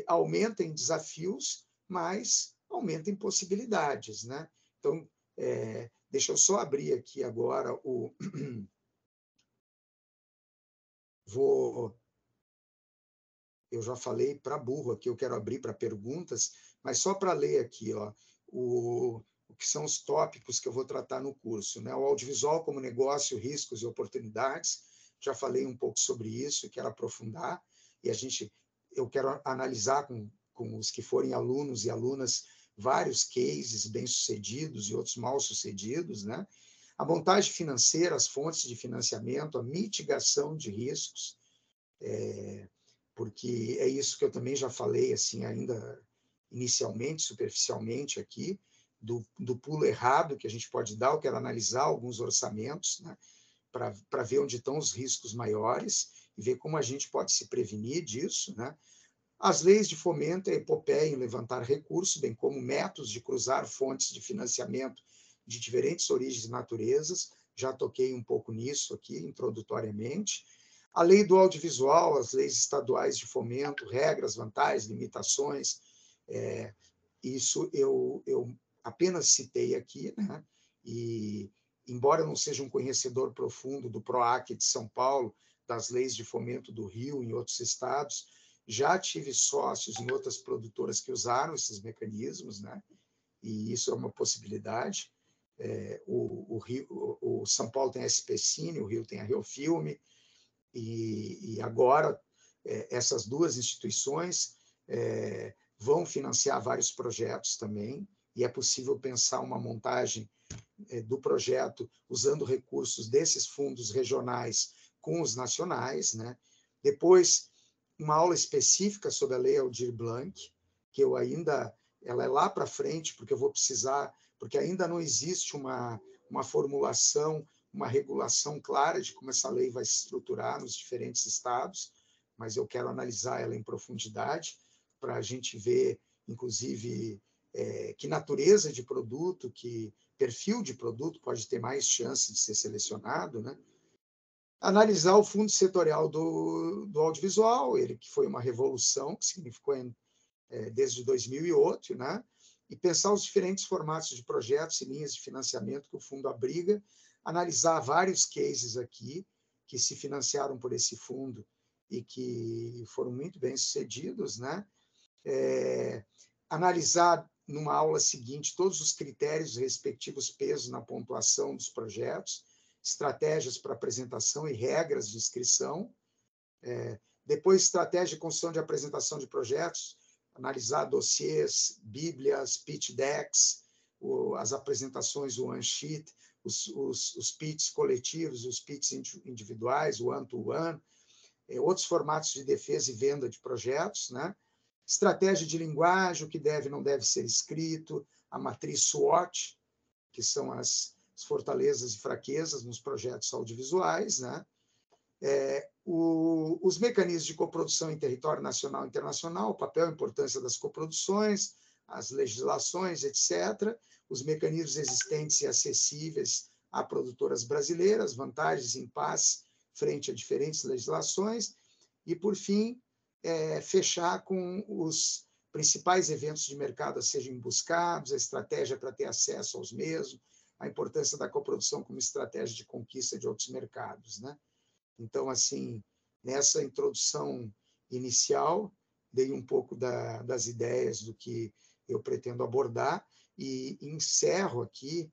aumenta em desafios, mas aumenta em possibilidades, né? Então, deixa eu só abrir aqui agora o... Eu já falei para burro aqui, eu quero abrir para perguntas, mas só para ler aqui, ó, o que são os tópicos que eu vou tratar no curso, né? O audiovisual como negócio, riscos e oportunidades. Já falei um pouco sobre isso, quero aprofundar, e eu quero analisar com os que forem alunos e alunas vários cases bem-sucedidos e outros mal-sucedidos, né? A montagem financeira, as fontes de financiamento, a mitigação de riscos, porque é isso que eu também já falei, assim, ainda inicialmente, superficialmente aqui, do pulo errado que a gente pode dar. Eu quero analisar alguns orçamentos, né, para ver onde estão os riscos maiores e ver como a gente pode se prevenir disso, né? As leis de fomento e a epopeia em levantar recursos, bem como métodos de cruzar fontes de financiamento de diferentes origens e naturezas. Já toquei um pouco nisso aqui, introdutoriamente. A lei do audiovisual, as leis estaduais de fomento, regras, vantagens, limitações. Isso eu apenas citei aqui, né? E, embora eu não seja um conhecedor profundo do PROAC de São Paulo, das leis de fomento do Rio e em outros estados, já tive sócios em outras produtoras que usaram esses mecanismos, né? E isso é uma possibilidade. O São Paulo tem a SPCine, o Rio tem a Rio Filme, e agora essas duas instituições vão financiar vários projetos também, e é possível pensar uma montagem do projeto usando recursos desses fundos regionais com os nacionais, né? Depois, uma aula específica sobre a Lei Aldir Blanc, que ela é lá para frente, porque eu vou precisar, porque ainda não existe uma formulação, uma regulação clara de como essa lei vai se estruturar nos diferentes estados, mas eu quero analisar ela em profundidade para a gente ver, inclusive, que natureza de produto, que perfil de produto pode ter mais chance de ser selecionado, né? Analisar o fundo setorial do audiovisual, ele que foi uma revolução, que significou desde 2008, né? E pensar os diferentes formatos de projetos e linhas de financiamento que o fundo abriga, analisar vários cases aqui que se financiaram por esse fundo e que foram muito bem sucedidos, né? Analisar numa aula seguinte todos os critérios e respectivos pesos na pontuação dos projetos, estratégias para apresentação e regras de inscrição. Depois, estratégia de construção de apresentação de projetos, analisar dossiês, bíblias, pitch decks, as apresentações, o one sheet, os pitches coletivos, os pitches individuais, o one-to-one, outros formatos de defesa e venda de projetos, né? Estratégia de linguagem, o que deve e não deve ser escrito, a matriz SWOT, que são as fortalezas e fraquezas nos projetos audiovisuais, né? Os mecanismos de coprodução em território nacional e internacional, o papel e importância das coproduções, as legislações, etc., os mecanismos existentes e acessíveis a produtoras brasileiras, vantagens e impasses frente a diferentes legislações, e, por fim, fechar com os principais eventos de mercado a serem buscados, a estratégia para ter acesso aos mesmos, a importância da coprodução como estratégia de conquista de outros mercados, né? Então, assim, nessa introdução inicial, dei um pouco das ideias do que eu pretendo abordar, e encerro aqui,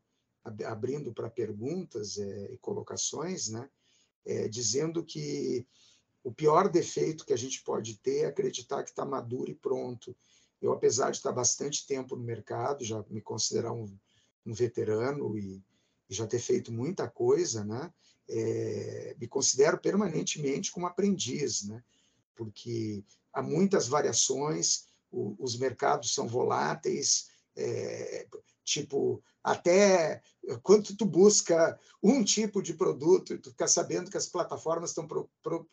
abrindo para perguntas e colocações, né, dizendo que o pior defeito que a gente pode ter é acreditar que está maduro e pronto. Eu, apesar de estar bastante tempo no mercado, já me considerar um veterano e já ter feito muita coisa, né, me considero permanentemente como aprendiz, né, porque há muitas variações, os mercados são voláteis, tipo, até quando tu busca um tipo de produto e tu fica sabendo que as plataformas estão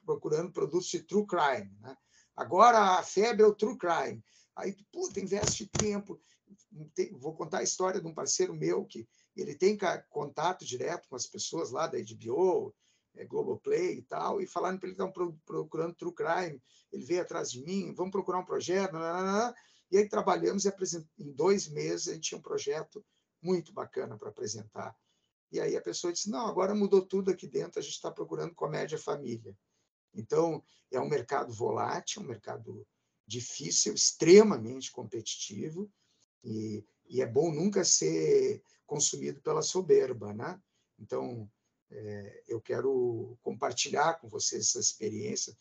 procurando produtos de true crime, né? Agora a febre é o true crime. Aí tu, puta, investe tempo. Vou contar a história de um parceiro meu que ele tem contato direto com as pessoas lá da HBO, Globoplay e tal, e falaram para ele que estavam procurando true crime. Ele veio atrás de mim, vamos procurar um projeto, e aí trabalhamos e em 2 meses a gente tinha um projeto muito bacana para apresentar. E aí a pessoa disse, não, agora mudou tudo aqui dentro, a gente está procurando comédia família. Então, é um mercado volátil, um mercado difícil, extremamente competitivo, e é bom nunca ser consumido pela soberba, né? Então, eu quero compartilhar com vocês essa experiência,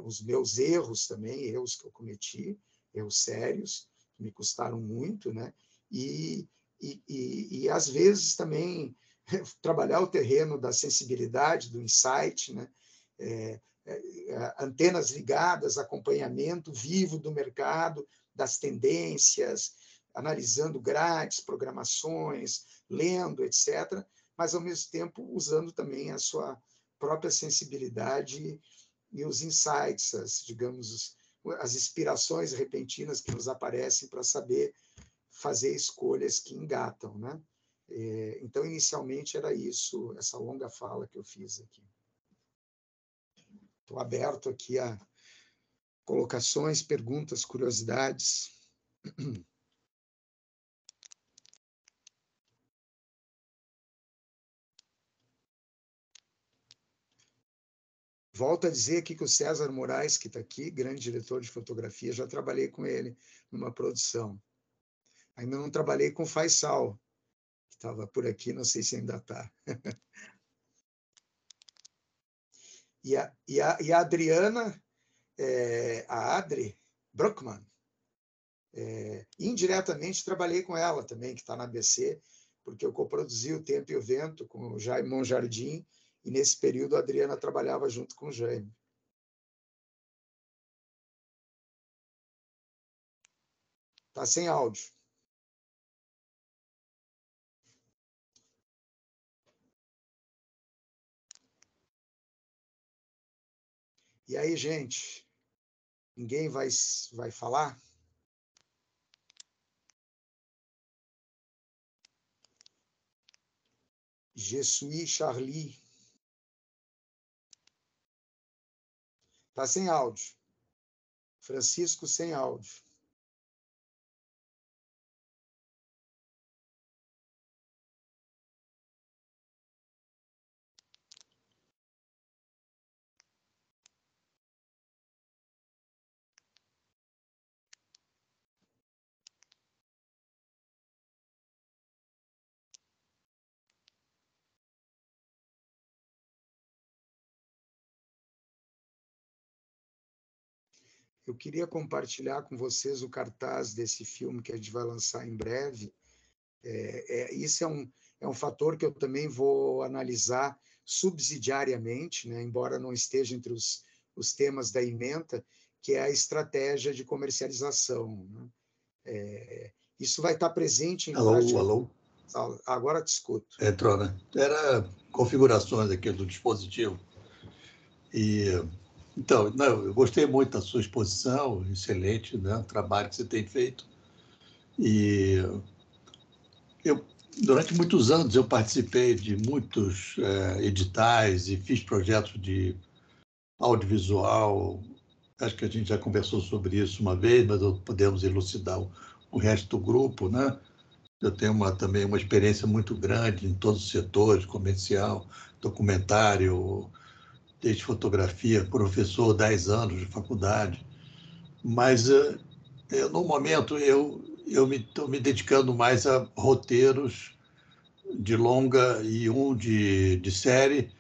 os meus erros também, erros que eu cometi, erros sérios, que me custaram muito, né? E às vezes também trabalhar o terreno da sensibilidade, do insight, né? Antenas ligadas, acompanhamento vivo do mercado, das tendências, analisando grades, programações, lendo, etc., mas, ao mesmo tempo, usando também a sua própria sensibilidade e os insights, digamos, as inspirações repentinas que nos aparecem para saber fazer escolhas que engatam, né? Então, inicialmente, era isso, essa longa fala que eu fiz aqui. Estou aberto aqui a colocações, perguntas, curiosidades. Volto a dizer aqui que o César Moraes, que está aqui, grande diretor de fotografia, já trabalhei com ele numa produção. Ainda não trabalhei com o Faisal, que estava por aqui, não sei se ainda está. E a Adriana, a Adri Bruckmann, indiretamente trabalhei com ela também, que está na ABC, porque eu coproduzi o Tempo e o Vento com o Jaime Monjardim, e nesse período a Adriana trabalhava junto com o Jaime. Está sem áudio. E aí, gente, ninguém vai falar? Je suis Charlie. Está sem áudio. Francisco sem áudio. Eu queria compartilhar com vocês o cartaz desse filme que a gente vai lançar em breve. Isso é um fator que eu também vou analisar subsidiariamente, né, embora não esteja entre os temas da ementa, que é a estratégia de comercialização, né? Isso vai estar presente em Alô? Agora te escuto. Entrou, né? Era configurações aqui do dispositivo. Então, não, eu gostei muito da sua exposição, excelente, né? O trabalho que você tem feito. E durante muitos anos eu participei de muitos editais e fiz projetos de audiovisual. Acho que a gente já conversou sobre isso uma vez, mas podemos elucidar o resto do grupo, né? Eu tenho também uma experiência muito grande em todos os setores, comercial, documentário, desde fotografia, professor 10 anos de faculdade. Mas, no momento, eu eu estou me dedicando mais a roteiros de longa e um de série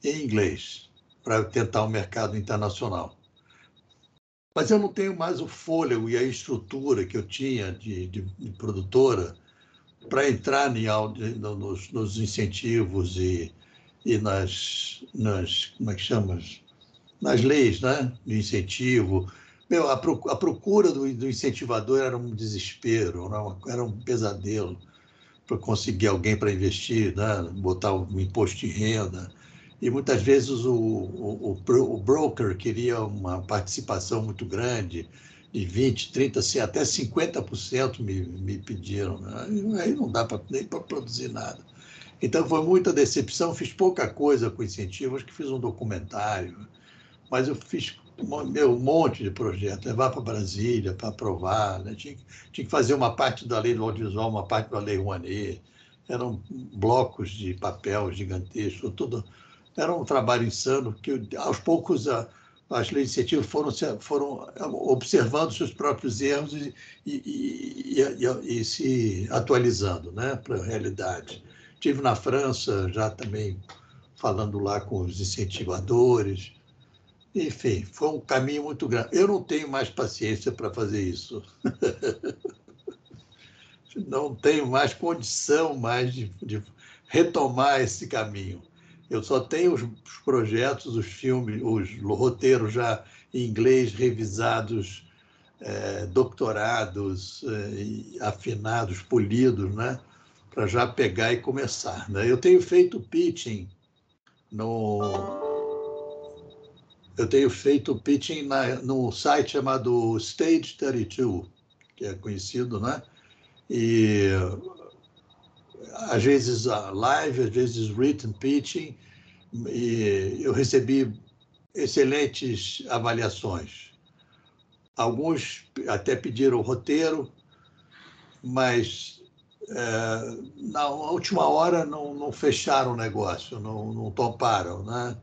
em inglês, para tentar o mercado internacional. Mas eu não tenho mais o fôlego e a estrutura que eu tinha de produtora para entrar nos incentivos e como é que chama? Nas leis, né? De incentivo. Meu, a procura do incentivador era um desespero, era um pesadelo para conseguir alguém para investir, né? Botar o imposto de renda. E muitas vezes o broker queria uma participação muito grande, de 20, 30, até 50% me pediram. Né? Aí não dá nem para produzir nada. Então foi muita decepção, fiz pouca coisa com incentivos, que fiz um documentário, mas eu fiz um monte de projetos, levar para Brasília para aprovar, né? Tinha que fazer uma parte da lei do audiovisual, uma parte da lei Rouanet, eram blocos de papel gigantescos, tudo. Era um trabalho insano, que aos poucos as leis de incentivo foram observando seus próprios erros e se atualizando, né, para a realidade. Estive na França já também falando lá com os incentivadores. Enfim, foi um caminho muito grande. Eu não tenho mais paciência para fazer isso. Não tenho mais condição mais de retomar esse caminho. Eu só tenho os projetos, os filmes, os roteiros já em inglês revisados, doctorados, afinados, polidos, né? Para já pegar e começar. Né? Eu tenho feito pitching no, eu tenho feito pitching no site chamado Stage 32, que é conhecido, né? E às vezes live, às vezes written pitching, e eu recebi excelentes avaliações. Alguns até pediram roteiro, mas na última hora não fecharam o negócio, não toparam, né?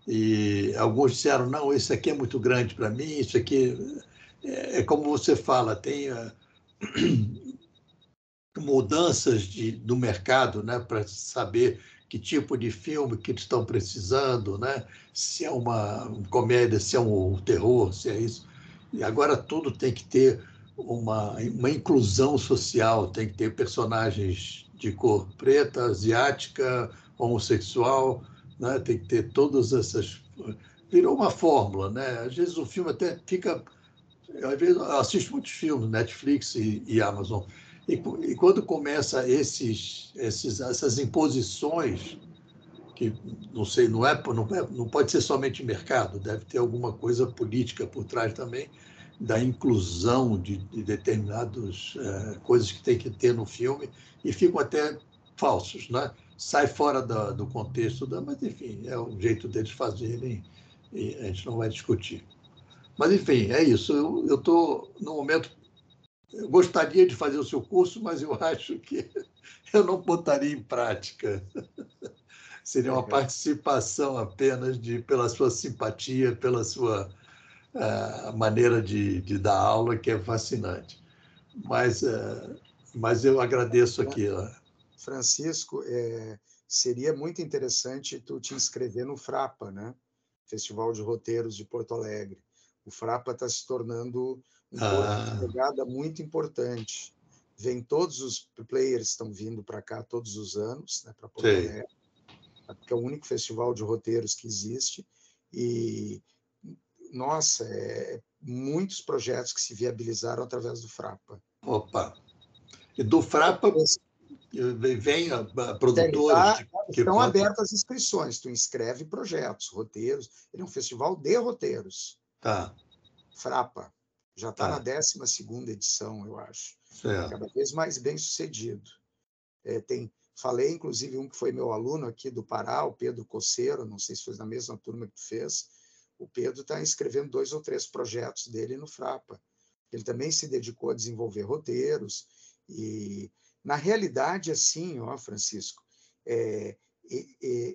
E alguns disseram, não, isso aqui é muito grande para mim, isso aqui é como você fala, tem mudanças do mercado, né, para saber que tipo de filme que eles estão precisando, né? Se é uma comédia, se é um terror, se é isso. E agora tudo tem que ter uma inclusão social, tem que ter personagens de cor preta, asiática, homossexual, né? Tem que ter todas essas... Virou uma fórmula, né? Às vezes o filme até fica... Às vezes eu assisto muitos filmes, Netflix e Amazon, e quando começa essas imposições, que não sei, não pode ser somente mercado, deve ter alguma coisa política por trás também, da inclusão de determinadas coisas que tem que ter no filme, e ficam até falsos, né? Sai fora do contexto, mas enfim, é o jeito deles fazerem, e a gente não vai discutir. Mas, enfim, é isso. Eu estou, no momento, eu gostaria de fazer o seu curso, mas eu acho que eu não botaria em prática. Seria uma participação apenas pela sua simpatia, pela sua maneira de dar aula, que é fascinante. Mas eu agradeço aqui. Francisco, seria muito interessante tu te inscrever no Frapa, né? Festival de Roteiros de Porto Alegre. O Frapa está se tornando um corpo de pegada muito importante. Vem todos os players estão vindo para cá todos os anos, né, para Porto Alegre, porque é o único festival de roteiros que existe. E, nossa, muitos projetos que se viabilizaram através do Frapa. Opa! E do Frapa vem produtores que estão abertas as inscrições. Tu inscreve projetos, roteiros. Ele é um festival de roteiros. Tá. Frapa. Já está na 12ª edição, eu acho. Certo. Cada vez mais bem sucedido. Falei, inclusive, um que foi meu aluno aqui do Pará, o Pedro Coceiro, não sei se foi na mesma turma que tu fez. O Pedro está escrevendo 2 ou 3 projetos dele no Frapa. Ele também se dedicou a desenvolver roteiros. E, na realidade, assim, ó, Francisco,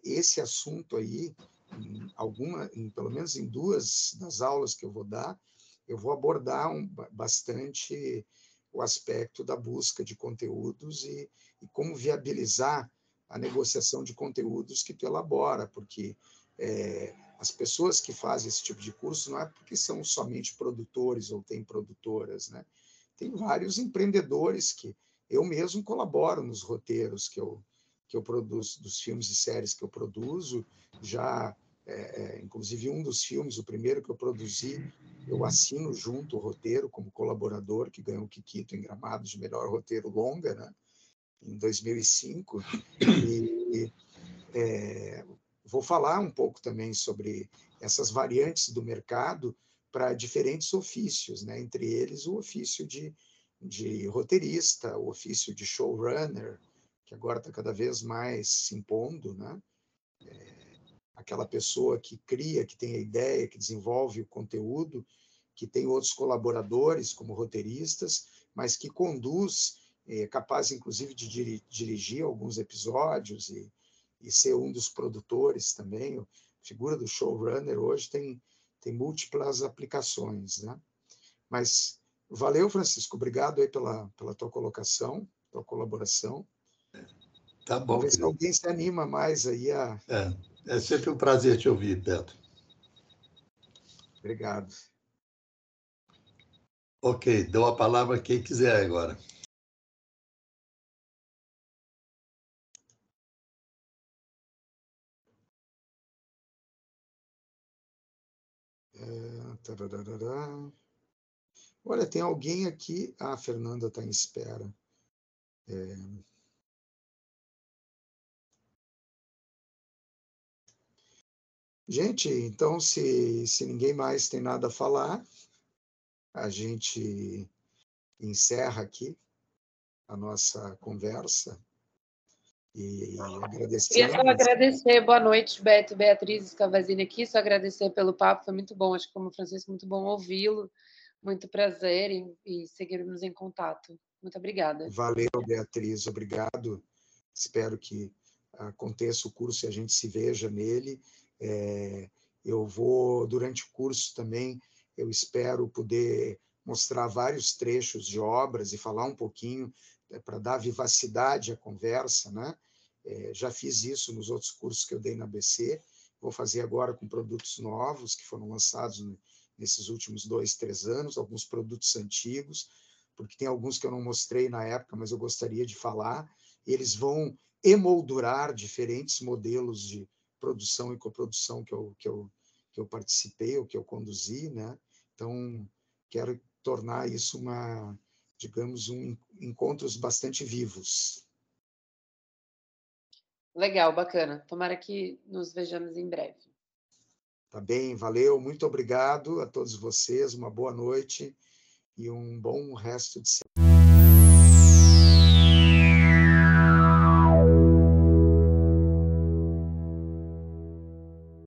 esse assunto aí, pelo menos em 2 das aulas que eu vou dar, eu vou abordar bastante o aspecto da busca de conteúdos e como viabilizar a negociação de conteúdos que tu elabora, porque as pessoas que fazem esse tipo de curso não é porque são somente produtores ou têm produtoras, né? Tem vários empreendedores que eu mesmo colaboro nos roteiros que eu produzo, dos filmes e séries que eu produzo. Já, inclusive, um dos filmes, o primeiro que eu produzi, eu assino junto o roteiro como colaborador, que ganhou o Kikito em Gramados de melhor roteiro longa, né? Em 2005. E vou falar um pouco também sobre essas variantes do mercado para diferentes ofícios, né? Entre eles o ofício de roteirista, o ofício de showrunner, que agora está cada vez mais se impondo, né? Aquela pessoa que cria, que tem a ideia, que desenvolve o conteúdo, que tem outros colaboradores como roteiristas, mas que conduz, é capaz inclusive de dirigir alguns episódios e ser um dos produtores também. A figura do showrunner hoje tem múltiplas aplicações, né? Mas valeu, Francisco, obrigado aí pela tua colocação, tua colaboração. Tá bom, Vamos ver se querido. alguém se anima mais aí a... É sempre um prazer te ouvir, Beto. Obrigado. Ok, dou a palavra a quem quiser agora. Olha, tem alguém aqui... Ah, a Fernanda está em espera. Gente, então, se ninguém mais tem nada a falar, a gente encerra aqui a nossa conversa e Queria só agradecendo. agradecer, boa noite, Beto, Beatriz Scavazini aqui, só agradecer pelo papo, foi muito bom, acho que como Francisco, muito bom ouvi-lo, muito prazer e seguirmos em contato. Muito obrigada. Valeu, Beatriz, obrigado. Espero que aconteça o curso e a gente se veja nele. Eu vou, durante o curso também, eu espero poder mostrar vários trechos de obras e falar um pouquinho para dar vivacidade à conversa, né? Já fiz isso nos outros cursos que eu dei na ABC, vou fazer agora com produtos novos que foram lançados nesses últimos 2, 3 anos, alguns produtos antigos, porque tem alguns que eu não mostrei na época, mas eu gostaria de falar. Eles vão emoldurar diferentes modelos de produção e coprodução que eu participei, ou que eu conduzi, né? Então, quero tornar isso digamos, encontros bastante vivos. Legal, bacana. Tomara que nos vejamos em breve. Tá bem, valeu, muito obrigado a todos vocês, uma boa noite e um bom resto de semana.